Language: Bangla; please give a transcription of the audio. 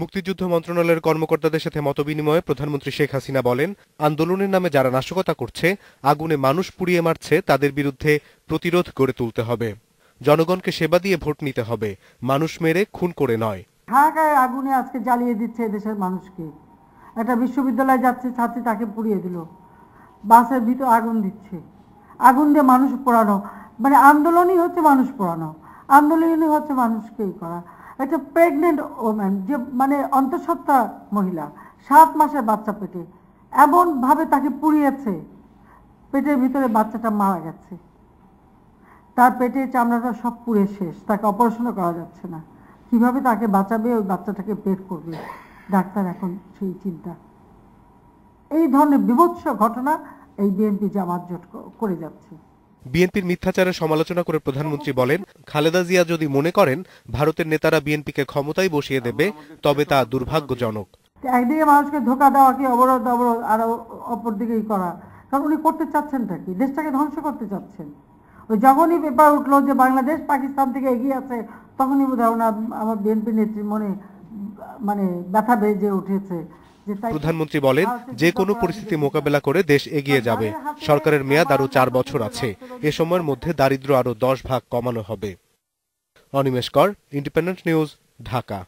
মুক্তিযুদ্ধ মন্ত্রণালয়ের কর্মকর্তাদের সাথে মতবিনিময়ে প্রধানমন্ত্রী শেখ হাসিনা বলেন, আন্দোলনের নামে যারা নাশকতা করছে, আগুনে মানুষ পুড়িয়ে মারছে, তাদের বিরুদ্ধে প্রতিরোধ গড়ে তুলতে হবে। জনগণকে সেবা দিয়ে ভোট নিতে হবে, মানুষ মেরে খুন করে নয়। ঢাকায় আগুনে আজকে জ্বালিয়ে দিচ্ছে দেশের মানুষকে। একটা বিশ্ববিদ্যালয়ে যাচ্ছে ছাত্রী, তাকে পুড়িয়ে দিল। বাসের ভিতর আগুন দিচ্ছে, আগুন দিয়ে মানুষ পোড়ানো, মানে আন্দোলনই হচ্ছে মানুষ পোড়ানো, আন্দোলনই হচ্ছে মানুষকে করা। একটা প্রেগনেন্ট ওম্যান, যে মানে অন্তঃসত্ত্বা মহিলা, 7 মাসের বাচ্চা পেটে, এমনভাবে তাকে পুড়িয়েছে, পেটের ভিতরে বাচ্চাটা মারা গেছে, তার পেটের চামড়াটা সব পুড়ে শেষ, তাকে অপারেশনও করা যাচ্ছে না। কিভাবে তাকে বাঁচাবে, ওই বাচ্চাটাকে বের করবে, ডাক্তার এখন সেই চিন্তা। এই ধরনের বিভৎস ঘটনা এই বিএনপি জামাত জোট করে যাচ্ছে। বিএনপির মিথ্যাচারের সমালোচনা করে প্রধানমন্ত্রী বলেন, খালেদা জিয়া যদি মনে করেন ভারতের নেতারা বিএনপিকে ক্ষমতায় বসিয়ে দেবে, তবে তা দুর্ভাগ্যজনক। একদিকে মানুষকে ধোঁকা দেওয়া, কি অবরোধ আর অপরদিকেই করা, কারণ উনি করতে চাচ্ছেনটা কি, দেশটাকে ধ্বংস করতে চাচ্ছেন। ওই যখনই পেপার উঠলো যে বাংলাদেশ পাকিস্তান থেকে এগিয়ে আছে, তখনই বোধ হয় আমার বিএনপি নেত্রীর মনে মানে ব্যথা বেজে উঠেছে। প্রধানমন্ত্রী বলেন, যে কোনো পরিস্থিতি মোকাবেলা করে দেশ এগিয়ে যাবে। সরকারের মেয়াদ আরো 4 বছর আছে। এ সময়ের মধ্যে দারিদ্র্য আরো 10 ভাগ কমানো হবে। অনিমেষ কর, ইন্ডিপেন্ডেন্ট নিউজ, ঢাকা।